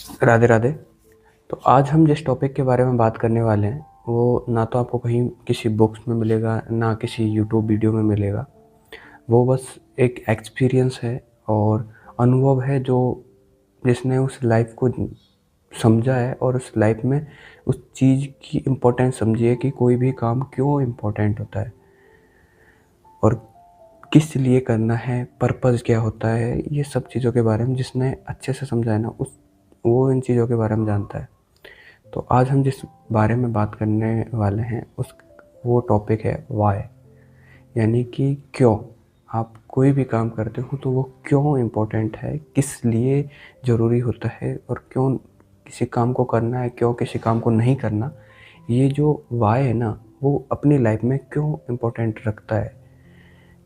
राधे राधे। तो आज हम जिस टॉपिक के बारे में बात करने वाले हैं वो ना तो आपको कहीं किसी बुक्स में मिलेगा ना किसी यूट्यूब वीडियो में मिलेगा। वो बस एक एक्सपीरियंस है और अनुभव है जो जिसने उस लाइफ को समझा है और उस लाइफ में उस चीज़ की इम्पोर्टेंस समझी है कि कोई भी काम क्यों इम्पोर्टेंट होता है और किस लिए करना है, पर्पज़ क्या होता है, ये सब चीज़ों के बारे में जिसने अच्छे से समझा है ना उस वो इन चीज़ों के बारे में जानता है। तो आज हम जिस बारे में बात करने वाले हैं उस वो टॉपिक है व्हाई, यानी कि क्यों। आप कोई भी काम करते हो तो वो क्यों इम्पोर्टेंट है, किस लिए ज़रूरी होता है और क्यों किसी काम को करना है, क्यों किसी काम को नहीं करना। ये जो व्हाई है ना वो अपनी लाइफ में क्यों इम्पोर्टेंट रखता है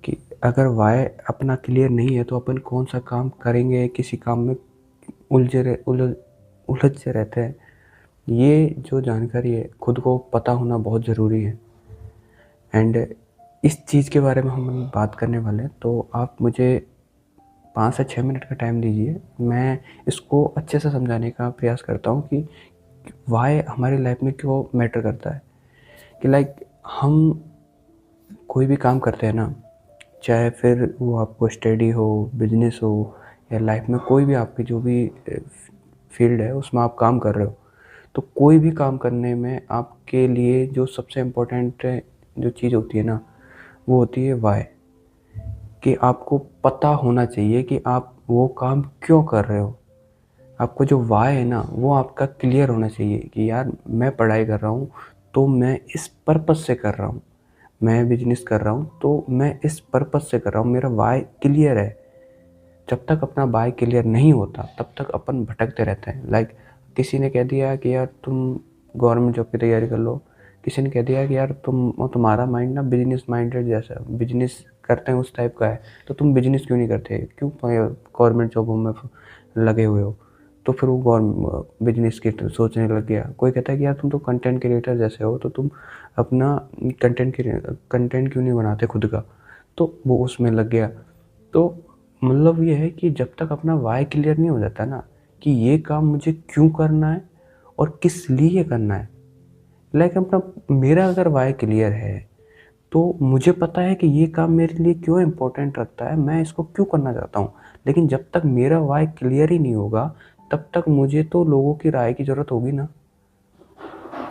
कि अगर व्हाई अपना क्लियर नहीं है तो अपन कौन सा काम करेंगे, किसी काम में उलझ से रहते हैं। ये जो जानकारी है खुद को पता होना बहुत ज़रूरी है। एंड इस चीज़ के बारे में हम बात करने वाले हैं, तो आप मुझे 5 से 6 मिनट का टाइम दीजिए। मैं इसको अच्छे से समझाने का प्रयास करता हूँ कि व्हाई हमारी लाइफ में क्यों मैटर करता है। कि लाइक हम कोई भी काम करते हैं ना, चाहे फिर वो आपको स्टडी हो, बिजनेस हो या लाइफ में कोई भी आपकी जो भी फील्ड है उसमें आप काम कर रहे हो, तो कोई भी काम करने में आपके लिए जो सबसे इम्पोर्टेंट जो चीज़ होती है ना वो होती है व्हाई। कि आपको पता होना चाहिए कि आप वो काम क्यों कर रहे हो। आपको जो व्हाई है ना वो आपका क्लियर होना चाहिए कि यार मैं पढ़ाई कर रहा हूँ तो मैं इस पर्पज़ से कर रहा हूँ। मैं बिजनेस कर रहा हूँ तो मैं इस पर्पज़ से कर रहा हूँ, मेरा व्हाई क्लियर है। जब तक अपना व्हाई क्लियर नहीं होता तब तक अपन भटकते रहते हैं। लाइक किसी ने कह दिया कि यार तुम गवर्नमेंट जॉब की तैयारी कर लो, किसी ने कह दिया कि यार तुम्हारा माइंड ना बिजनेस माइंडेड जैसा बिजनेस करते हैं उस टाइप का है, तो तुम बिजनेस क्यों नहीं करते, क्यों गवर्नमेंट जॉबों में लगे हुए हो। तो फिर वो बिजनेस की सोचने लग गया। कोई कहता है कि यार तुम तो कंटेंट क्रिएटर जैसे हो, तो तुम अपना कंटेंट क्यों नहीं बनाते खुद का, तो वो उसमें लग गया। तो मतलब ये है कि जब तक अपना व्हाय क्लियर नहीं हो जाता ना कि ये काम मुझे क्यों करना है और किस लिए करना है। लाइक अपना मेरा अगर व्हाय क्लियर है तो मुझे पता है कि ये काम मेरे लिए क्यों इम्पोर्टेंट रखता है, मैं इसको क्यों करना चाहता हूँ। लेकिन जब तक मेरा व्हाय क्लियर ही नहीं होगा तब तक मुझे तो लोगों की राय की ज़रूरत होगी ना।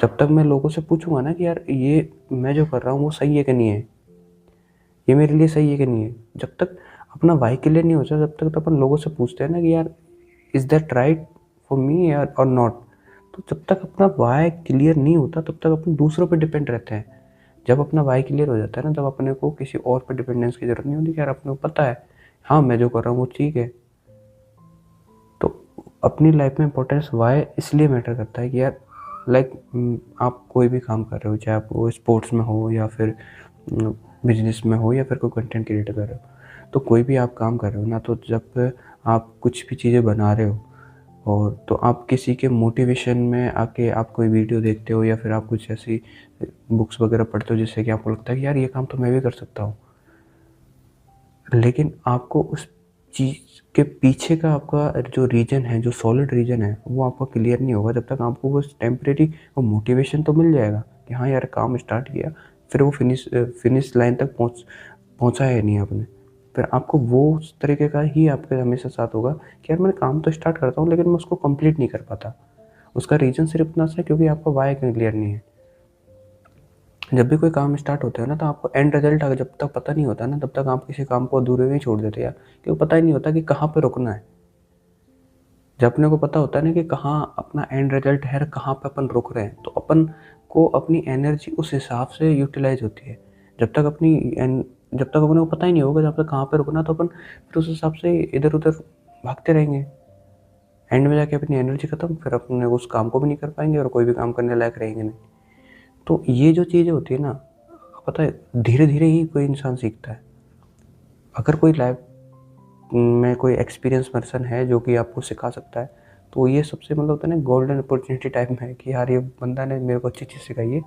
जब तक मैं लोगों से पूछूंगा ना कि यार ये मैं जो कर रहा हूँ वो सही है कि नहीं है, ये मेरे लिए सही है कि नहीं है। जब तक अपना व्हाय क्लियर नहीं होता जब तक तो अपन लोगों से पूछते हैं ना कि यार is that right for me यार और नॉट। तो जब तक अपना व्हाय क्लियर नहीं होता तब तक अपन दूसरों पे डिपेंड रहते हैं। जब अपना व्हाय क्लियर हो जाता है ना तब अपने को किसी और पे डिपेंडेंस की ज़रूरत नहीं होती कि यार अपने को पता है हाँ मैं जो कर रहा हूँ वो ठीक है। तो अपनी लाइफ में इंपॉर्टेंस व्हाय इसलिए मैटर करता है कि यार लाइक आप कोई भी काम कर रहे हो, चाहे आप वो स्पोर्ट्स में हो या फिर बिजनेस में हो या फिर कोई कंटेंट क्रिएटर कर रहे हो। तो कोई भी आप काम कर रहे हो ना, तो जब आप कुछ भी चीज़ें बना रहे हो और तो आप किसी के मोटिवेशन में आके आप कोई वीडियो देखते हो या फिर आप कुछ ऐसी बुक्स वगैरह पढ़ते हो जिससे कि आपको लगता है कि यार ये काम तो मैं भी कर सकता हूँ। लेकिन आपको उस चीज़ के पीछे का आपका जो रीज़न है, जो सॉलिड रीज़न है, वो आपका क्लियर नहीं होगा। जब तक आपको बस टेम्परेरी वो मोटिवेशन तो मिल जाएगा कि हाँ यार काम स्टार्ट किया, फिर वो फिनिश लाइन तक पहुँचा है नहीं आपने। फिर आपको वो उस तरीके का ही आपके हमेशा साथ होगा कि यार मैं काम तो स्टार्ट करता हूँ लेकिन मैं उसको कंप्लीट नहीं कर पाता। उसका रीज़न सिर्फ़ इतना सा है क्योंकि आपका व्हाय क्लियर नहीं है। जब भी कोई काम स्टार्ट होता है ना तो आपको एंड रिजल्ट अगर जब तक पता नहीं होता ना तब तक आप किसी काम को अधूरे में ही छोड़ देते हैं, क्योंकि पता ही नहीं होता कि कहाँ पे रुकना है। जब अपने को पता होता है ना कि कहाँ अपना एंड रिजल्ट है, कहाँ पे अपन रुक रहे हैं, तो अपन को अपनी एनर्जी उस हिसाब से यूटिलाइज होती है। जब तक अपनी जब तक अपने को पता ही नहीं होगा जब तक कहाँ पे रुकना, तो अपन फिर उस हिसाब से इधर उधर भागते रहेंगे। एंड में जाके अपनी एनर्जी खत्म, फिर अपने उस काम को भी नहीं कर पाएंगे और कोई भी काम करने लायक रहेंगे नहीं। तो ये जो चीज़ें होती है ना, पता है धीरे धीरे ही कोई इंसान सीखता है। अगर कोई लाइफ में कोई एक्सपीरियंस पर्सन है जो कि आपको सिखा सकता है, तो ये सबसे मतलब होता है ना गोल्डन अपॉर्चुनिटी टाइप में है कि यार ये बंदा ने मेरे को अच्छी चीज़ सिखाई है।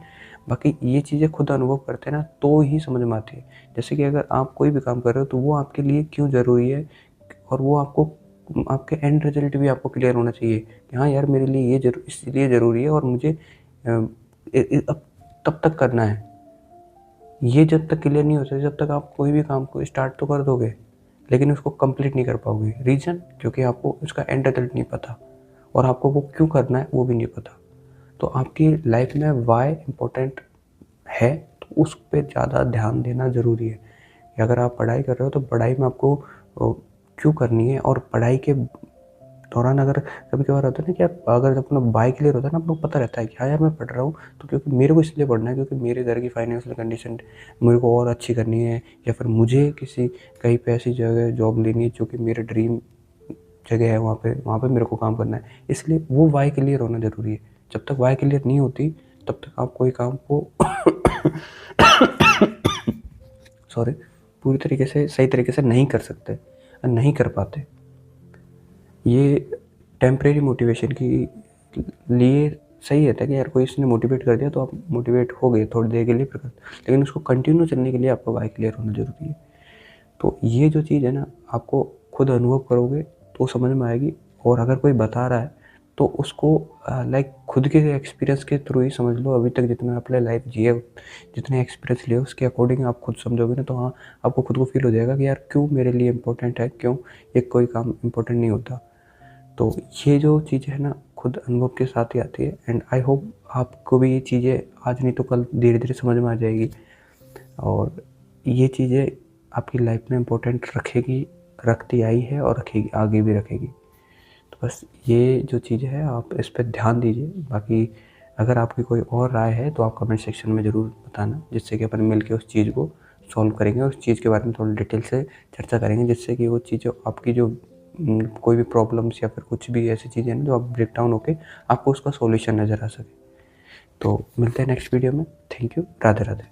बाकी ये चीज़ें खुद अनुभव करते हैं ना तो ही समझ में आती है। जैसे कि अगर आप कोई भी काम कर रहे हो तो वो आपके लिए क्यों ज़रूरी है और वो आपको आपके एंड रिजल्ट भी आपको क्लियर होना चाहिए कि हाँ यार, मेरे लिए ये इसलिए ज़रूरी है और मुझे अब तब तक करना है। ये जब तक क्लियर नहीं हो सकता, जब तक आप कोई भी काम को स्टार्ट तो कर दोगे, लेकिन उसको कंप्लीट नहीं कर पाओगे। रीज़न, क्योंकि आपको उसका एंड रिजल्ट नहीं पता और आपको वो क्यों करना है वो भी नहीं पता। तो आपकी लाइफ में वाई इम्पोर्टेंट है, तो उस पे ज़्यादा ध्यान देना ज़रूरी है कि अगर आप पढ़ाई कर रहे हो तो पढ़ाई में आपको क्यों करनी है। और पढ़ाई के दौरान अगर कभी-कभार होता है ना कि आप अगर अपना वाई क्लियर होता है ना, आपको पता रहता है कि हाँ यार, मैं पढ़ रहा हूँ तो क्योंकि मेरे को इसलिए पढ़ना है क्योंकि मेरे घर की फाइनेंशियल कंडीशन मेरे को और अच्छी करनी है, या फिर मुझे किसी कहीं पे ऐसी जगह जॉब लेनी है जो कि मेरे ड्रीम जगह है, वहाँ पे मेरे को काम करना है। इसलिए वो वाई क्लियर होना ज़रूरी है। जब तक वाई क्लियर नहीं होती तब तक आप कोई काम को सॉरी, पूरी तरीके से सही तरीके से नहीं कर सकते और नहीं कर पाते। ये टेम्परेरी मोटिवेशन के लिए सही रहता है कि यार कोई इसने मोटिवेट कर दिया तो आप मोटिवेट हो गए थोड़ी देर के लिए, लेकिन उसको कंटिन्यू चलने के लिए आपको वाई क्लियर होना ज़रूरी है। तो ये जो चीज़ है ना, आपको खुद अनुभव करोगे तो समझ में आएगी। और अगर कोई बता रहा है तो उसको लाइक खुद के एक्सपीरियंस के थ्रू ही समझ लो। अभी तक जितना आपने लाइफ जिए, जितने एक्सपीरियंस लिए, उसके अकॉर्डिंग आप खुद समझोगे ना, तो हाँ, आपको खुद को फील हो जाएगा कि यार क्यों मेरे लिए इम्पोर्टेंट है, क्यों ये कोई काम इम्पोर्टेंट नहीं होता। तो ये जो चीज़ है ना, खुद अनुभव के साथ ही आती है। एंड आई होप आपको भी ये चीज़ें आज नहीं तो कल धीरे धीरे समझ में आ जाएगी और ये चीज़ें आपकी लाइफ में इम्पोर्टेंट रखेगी, रखती आई है और रखेगी, आगे भी रखेगी। तो बस ये जो चीज़ है आप इस पे ध्यान दीजिए। बाकी अगर आपकी कोई और राय है तो आप कमेंट सेक्शन में ज़रूर बताना, जिससे कि अपन मिलके उस चीज़ को सॉल्व करेंगे और उस चीज़ के बारे में थोड़ा डिटेल से चर्चा करेंगे, जिससे कि वो चीज़ें आपकी जो कोई भी प्रॉब्लम्स या फिर कुछ भी ऐसी चीज़ें हैं जो आप ब्रेक डाउन होके आपको उसका सॉल्यूशन नज़र आ सके। तो मिलते हैं नेक्स्ट वीडियो में। Thank you. राधे राधे।